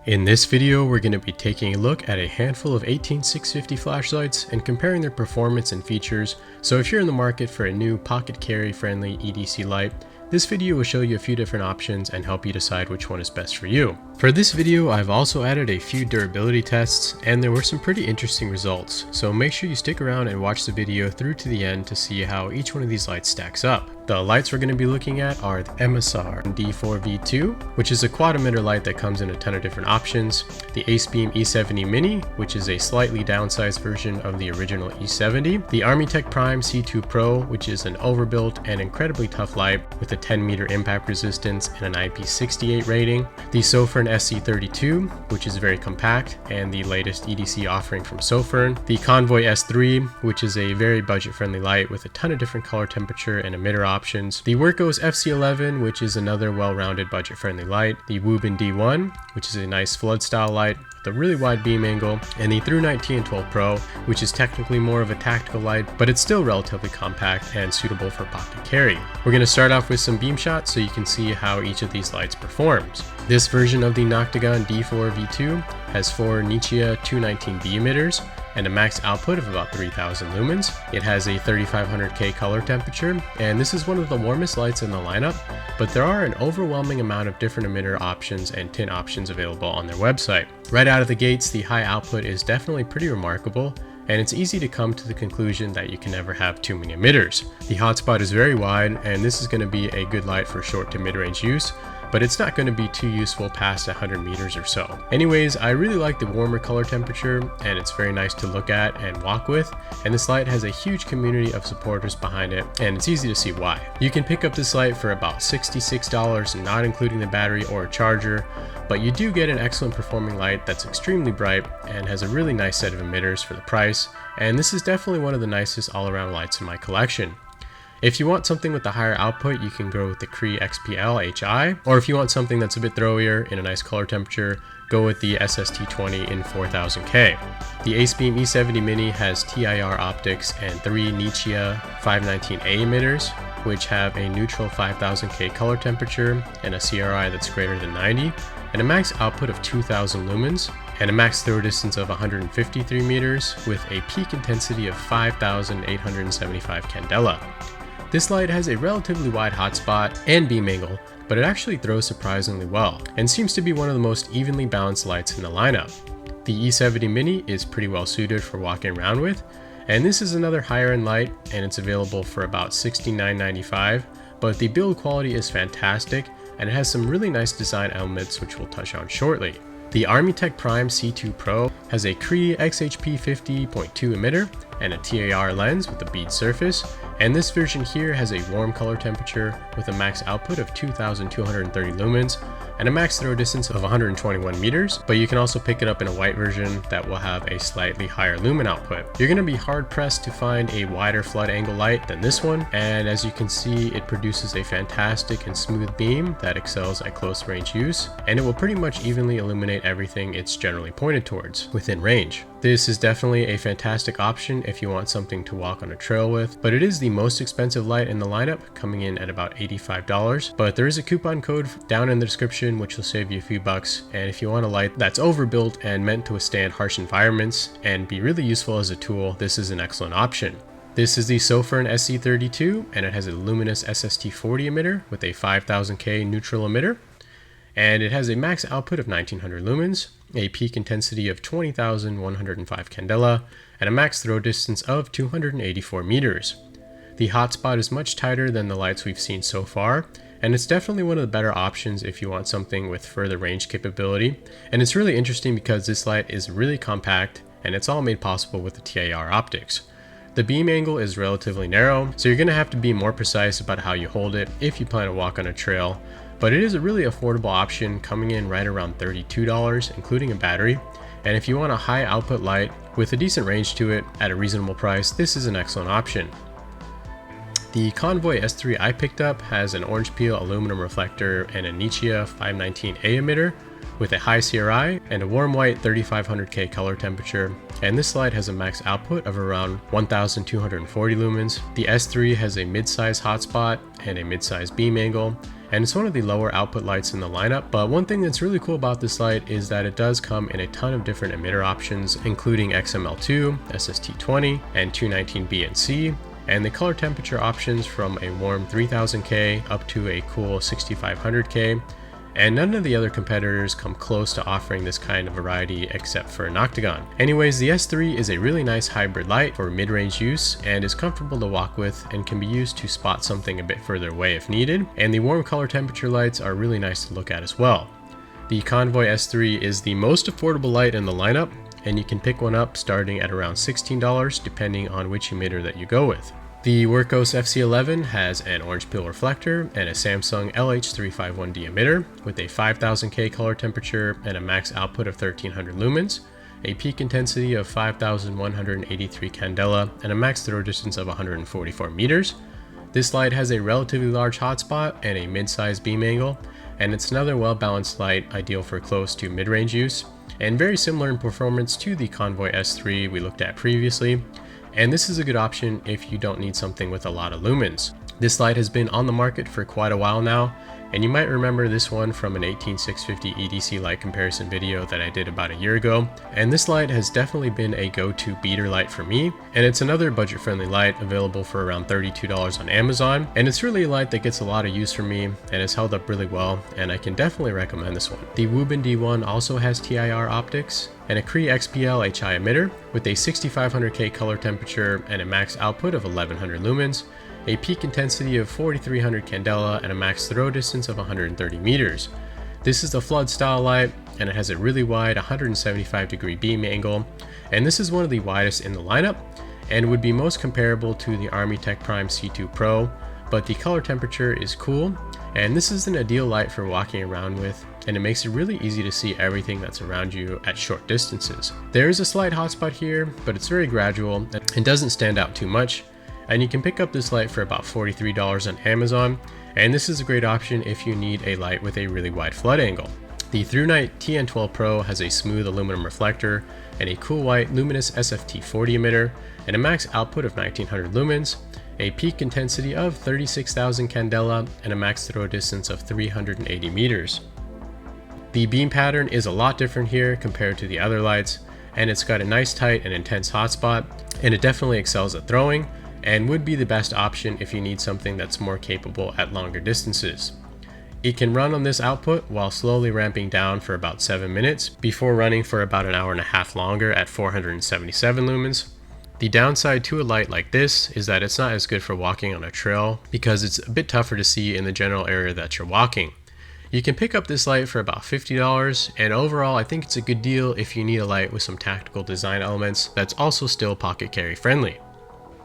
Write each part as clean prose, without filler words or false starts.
In this video, we're going to be taking a look at a handful of 18650 flashlights and comparing their performance and features. So if you're in the market for a new pocket carry friendly EDC light, this video will show you a few different options and help you decide which one is best for you. For this video, I've also added a few durability tests, and there were some pretty interesting results. So make sure you stick around and watch the video through to the end to see how each one of these lights stacks up. The lights we're going to be looking at are the Emisar D4V2, which is a quad emitter light that comes in a ton of different options, the ACEBEAM E70 Mini, which is a slightly downsized version of the original E70, the ArmyTek Prime C2 Pro, which is an overbuilt and incredibly tough light with a 10-meter impact resistance and an IP68 rating, the Sofirn SC32, which is very compact and the latest EDC offering from Sofirn, the Convoy S3, which is a very budget-friendly light with a ton of different color temperature and emitter options, the Wurkkos FC11, which is another well-rounded budget-friendly light, the Wuben D1, which is a nice flood-style light with a really wide beam angle, and the ThruNite TN12 Pro, which is technically more of a tactical light, but it's still relatively compact and suitable for pocket carry. We're going to start off with some beam shots so you can see how each of these lights performs. This version of the Noctagon D4V2 has 4 Nichia 219B emitters and a max output of about 3000 lumens. It has a 3500K color temperature, and this is one of the warmest lights in the lineup, but there are an overwhelming amount of different emitter options and tint options available on their website. Right out of the gates, the high output is definitely pretty remarkable, and it's easy to come to the conclusion that you can never have too many emitters. The hotspot is very wide, and this is going to be a good light for short to mid-range use, but it's not going to be too useful past 100 meters or so. Anyways, I really like the warmer color temperature, and it's very nice to look at and walk with, and this light has a huge community of supporters behind it, and it's easy to see why. You can pick up this light for about $66, not including the battery or a charger, but you do get an excellent performing light that's extremely bright and has a really nice set of emitters for the price, and this is definitely one of the nicest all-around lights in my collection. If you want something with a higher output, you can go with the Cree XPL HI, or if you want something that's a bit throwier in a nice color temperature, go with the SST20 in 4000K. The ACEBEAM E70 Mini has TIR optics and 3 Nichia 519A emitters, which have a neutral 5000K color temperature and a CRI that's greater than 90, and a max output of 2000 lumens, and a max throw distance of 153 meters with a peak intensity of 5875 candela. This light has a relatively wide hotspot and beam angle, but it actually throws surprisingly well, and seems to be one of the most evenly balanced lights in the lineup. The E70 Mini is pretty well suited for walking around with, and this is another higher end light, and it's available for about $69.95, but the build quality is fantastic, and it has some really nice design elements which we'll touch on shortly. The ArmyTek Prime C2 Pro has a Cree XHP 50.2 emitter and a TAR lens with a bead surface, and this version here has a warm color temperature with a max output of 2230 lumens and a max throw distance of 121 meters, but you can also pick it up in a white version that will have a slightly higher lumen output. You're going to be hard pressed to find a wider flood angle light than this one, and as you can see, it produces a fantastic and smooth beam that excels at close range use, and it will pretty much evenly illuminate everything it's generally pointed towards within range. This is definitely a fantastic option if you want something to walk on a trail with, but it is the most expensive light in the lineup, coming in at about $85, but there is a coupon code down in the description which will save you a few bucks, and if you want a light that's overbuilt and meant to withstand harsh environments and be really useful as a tool, this is an excellent option. This is the Sofirn SC32, and it has a luminous SST40 emitter with a 5000K neutral emitter, and it has a max output of 1900 lumens, a peak intensity of 20,105 candela, and a max throw distance of 284 meters. The hotspot is much tighter than the lights we've seen so far, and it's definitely one of the better options if you want something with further range capability, and it's really interesting because this light is really compact, and it's all made possible with the TIR optics. The beam angle is relatively narrow, so you're going to have to be more precise about how you hold it if you plan to walk on a trail, but it is a really affordable option, coming in right around $32, including a battery, and if you want a high output light with a decent range to it at a reasonable price, this is an excellent option. The Convoy S3 I picked up has an orange peel aluminum reflector and a Nichia 519A emitter with a high CRI and a warm white 3500K color temperature, and this light has a max output of around 1240 lumens. The S3 has a mid-size hotspot and a mid-size beam angle, and it's one of the lower output lights in the lineup. But one thing that's really cool about this light is that it does come in a ton of different emitter options, including XML2, SST20, and 219B and C, and the color temperature options from a warm 3000K up to a cool 6500K. And none of the other competitors come close to offering this kind of variety except for Noctagon. Anyways, the S3 is a really nice hybrid light for mid-range use and is comfortable to walk with and can be used to spot something a bit further away if needed. And the warm color temperature lights are really nice to look at as well. The Convoy S3 is the most affordable light in the lineup, and you can pick one up starting at around $16 depending on which emitter that you go with. The Wurkkos FC11 has an orange peel reflector and a Samsung LH351D emitter with a 5000K color temperature and a max output of 1300 lumens, a peak intensity of 5183 candela, and a max throw distance of 144 meters. This light has a relatively large hotspot and a mid-sized beam angle, and it's another well-balanced light ideal for close to mid-range use, and very similar in performance to the Convoy S3 we looked at previously. And this is a good option if you don't need something with a lot of lumens. This light has been on the market for quite a while now, and you might remember this one from an 18650 EDC light comparison video that I did about a year ago. And this light has definitely been a go-to beater light for me, and it's another budget-friendly light available for around $32 on Amazon. And it's really a light that gets a lot of use from me and has held up really well, and I can definitely recommend this one. The Wuben D1 also has TIR optics and a Cree XPL HI emitter with a 6500K color temperature and a max output of 1100 lumens, a peak intensity of 4300 candela, and a max throw distance of 130 meters. This is the flood style light, and it has a really wide 175-degree beam angle, and this is one of the widest in the lineup and would be most comparable to the ArmyTek Prime C2 Pro, but the color temperature is cool, and this is an ideal light for walking around with, and it makes it really easy to see everything that's around you at short distances. There is a slight hotspot here, but it's very gradual and doesn't stand out too much, and you can pick up this light for about $43 on Amazon, and this is a great option if you need a light with a really wide flood angle. The ThruNite TN12 Pro has a smooth aluminum reflector and a cool white luminous SFT40 emitter and a max output of 1900 lumens, a peak intensity of 36,000 candela, and a max throw distance of 380 meters. The beam pattern is a lot different here compared to the other lights, and it's got a nice tight and intense hotspot, and it definitely excels at throwing and would be the best option if you need something that's more capable at longer distances. It can run on this output while slowly ramping down for about 7 minutes before running for about an hour and a half longer at 477 lumens. The downside to a light like this is that it's not as good for walking on a trail because it's a bit tougher to see in the general area that you're walking. You can pick up this light for about $50, and overall I think it's a good deal if you need a light with some tactical design elements that's also still pocket carry friendly.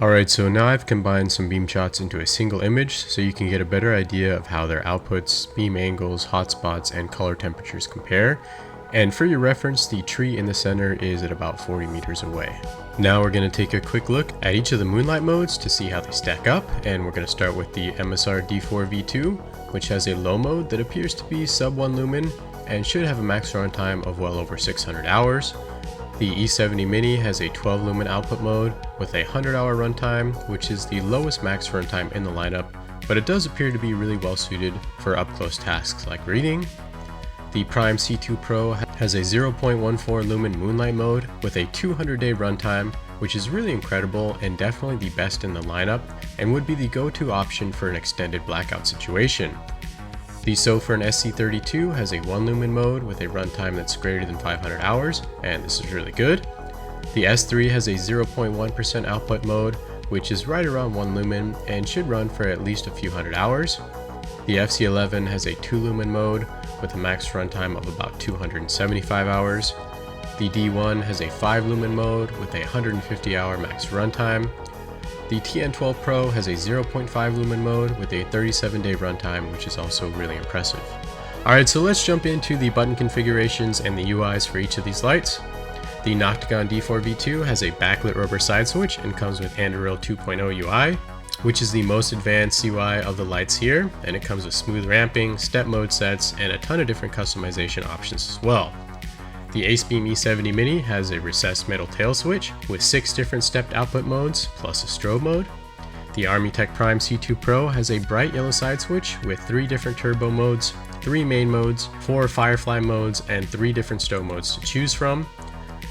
Alright, so now I've combined some beam shots into a single image so you can get a better idea of how their outputs, beam angles, hotspots, and color temperatures compare. And for your reference, the tree in the center is at about 40 meters away. Now we're going to take a quick look at each of the Moonlight modes to see how they stack up, and we're going to start with the Emisar D4V2, which has a low mode that appears to be sub 1 lumen and should have a max runtime of well over 600 hours. The E70 Mini has a 12 lumen output mode with a 100-hour runtime, which is the lowest max runtime in the lineup, but it does appear to be really well suited for up-close tasks like reading. The Prime C2 Pro has a 0.14 lumen Moonlight mode with a 200-day runtime, which is really incredible and definitely the best in the lineup and would be the go-to option for an extended blackout situation. The Sofirn SC32 has a 1 lumen mode with a runtime that's greater than 500 hours, and this is really good. The S3 has a 0.1% output mode, which is right around 1 lumen and should run for at least a few hundred hours. The FC11 has a 2 lumen mode with a max runtime of about 275 hours. The D1 has a 5 lumen mode with a 150-hour max runtime. The TN12 Pro has a 0.5 lumen mode with a 37-day runtime, which is also really impressive. Alright, so let's jump into the button configurations and the UIs for each of these lights. The Noctagon D4V2 has a backlit rubber side switch and comes with Anduril 2.0 UI, which is the most advanced UI of the lights here, and it comes with smooth ramping, step mode sets, and a ton of different customization options as well. The ACEBEAM E70 Mini has a recessed metal tail switch with 6 different stepped output modes plus a strobe mode. The ArmyTek Prime C2 Pro has a bright yellow side switch with 3 different turbo modes, 3 main modes, 4 Firefly modes, and 3 different stow modes to choose from.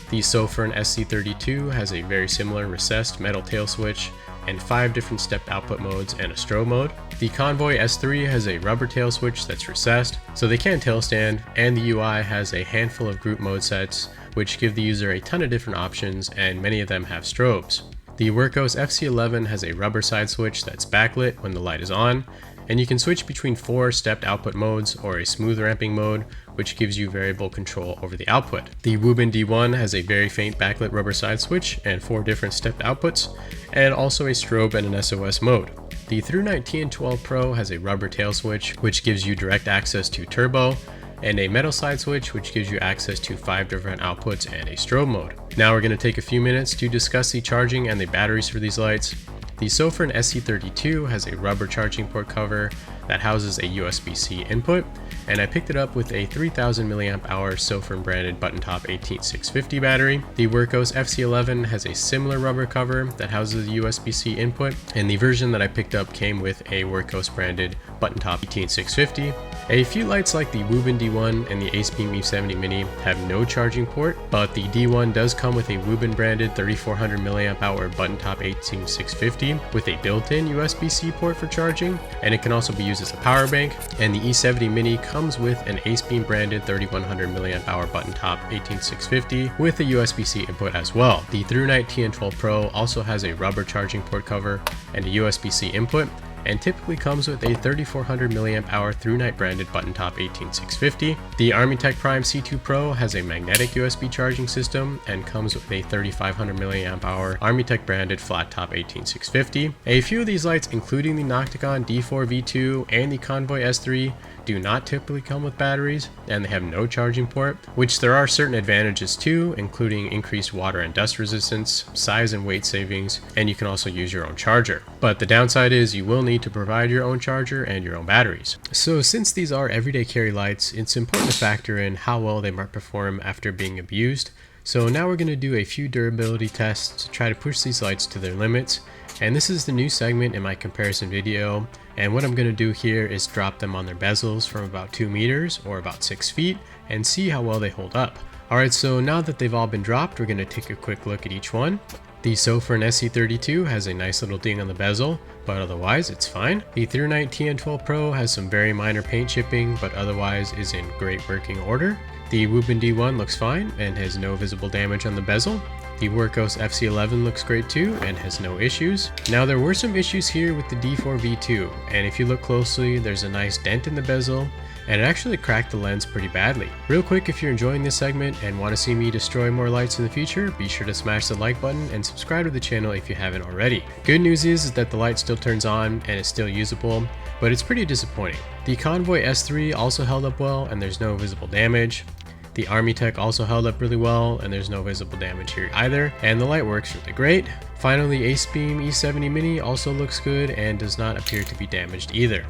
The Sofirn SC32 has a very similar recessed metal tail switch and 5 different stepped output modes and a strobe mode. The Convoy S3 has a rubber tail switch that's recessed, so they can tail stand, and the UI has a handful of group mode sets, which give the user a ton of different options, and many of them have strobes. The Wurkkos FC11 has a rubber side switch that's backlit when the light is on, and you can switch between 4 stepped output modes or a smooth ramping mode, which gives you variable control over the output. The Wuben D1 has a very faint backlit rubber side switch and 4 different stepped outputs, and also a strobe and an SOS mode. The ThruNite TN12 Pro has a rubber tail switch, which gives you direct access to turbo, and a metal side switch, which gives you access to 5 different outputs and a strobe mode. Now we're going to take a few minutes to discuss the charging and the batteries for these lights. The Sofirn SC32 has a rubber charging port cover that houses a USB-C input, and I picked it up with a 3000 mAh Sofirn branded button top 18650 battery. The Wurkkos FC11 has a similar rubber cover that houses a USB-C input, and the version that I picked up came with a Wurkkos branded button top 18650. A few lights like the Wuben D1 and the ACEBEAM E70 Mini have no charging port, but the D1 does come with a Wuben branded 3400 mAh button top 18650 with a built-in USB-C port for charging, and it can also be used as a power bank. And the E70 Mini comes with an ACEBEAM branded 3100 mAh button top 18650 with a USB-C input as well. The ThruNite TN12 Pro also has a rubber charging port cover and a USB-C input, and typically comes with a 3400 mAh ThruNite branded button top 18650. The ArmyTek Prime C2 Pro has a magnetic USB charging system and comes with a 3500 mAh ArmyTek branded flat top 18650. A few of these lights, including the Nocticon D4V2 and the Convoy S3, do not typically come with batteries, and they have no charging port, which there are certain advantages to, including increased water and dust resistance, size and weight savings, and you can also use your own charger. But the downside is you will need to provide your own charger and your own batteries. So since these are everyday carry lights, it's important to factor in how well they might perform after being abused. So now we're going to do a few durability tests to try to push these lights to their limits. And this is the new segment in my comparison video, and what I'm going to do here is drop them on their bezels from about 2 meters or about 6 feet and see how well they hold up. Alright, so now that they've all been dropped, we're going to take a quick look at each one. The Sofirn SC32 has a nice little ding on the bezel, but otherwise it's fine. The ThruNite TN12 Pro has some very minor paint chipping, but otherwise is in great working order. The Wuben D1 looks fine and has no visible damage on the bezel. The Wurkkos FC11 looks great too and has no issues. Now there were some issues here with the D4V2, and if you look closely, there's a nice dent in the bezel, and it actually cracked the lens pretty badly. Real quick, if you're enjoying this segment and want to see me destroy more lights in the future, be sure to smash the like button and subscribe to the channel if you haven't already. Good news is that the light still turns on and is still usable, but it's pretty disappointing. The Convoy S3 also held up well and there's no visible damage. The ArmyTek also held up really well and there's no visible damage here either, and the light works really great. Finally, ACEBEAM E70 Mini also looks good and does not appear to be damaged either.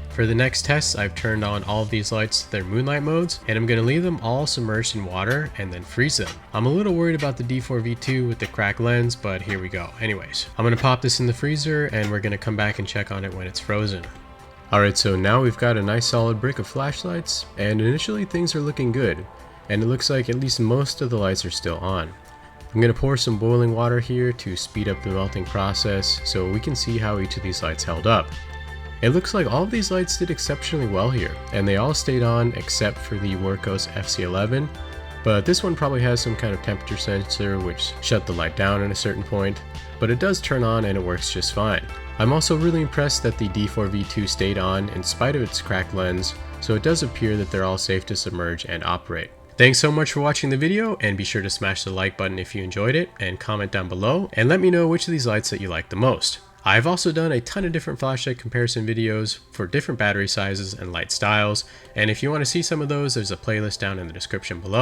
For the next tests, I've turned on all of these lights to their moonlight modes, and I'm going to leave them all submerged in water and then freeze them. I'm a little worried about the D4V2 with the cracked lens, but here we go. Anyways, I'm going to pop this in the freezer and we're going to come back and check on it when it's frozen. Alright, so now we've got a nice solid brick of flashlights, and initially things are looking good, and it looks like at least most of the lights are still on. I'm going to pour some boiling water here to speed up the melting process so we can see how each of these lights held up. It looks like all of these lights did exceptionally well here, and they all stayed on except for the Wurkkos FC11, but this one probably has some kind of temperature sensor which shut the light down at a certain point, but it does turn on and it works just fine. I'm also really impressed that the D4V2 stayed on in spite of its cracked lens, so it does appear that they're all safe to submerge and operate. Thanks so much for watching the video, and be sure to smash the like button if you enjoyed it, and comment down below, and let me know which of these lights that you like the most. I've also done a ton of different flashlight comparison videos for different battery sizes and light styles, and if you want to see some of those, there's a playlist down in the description below.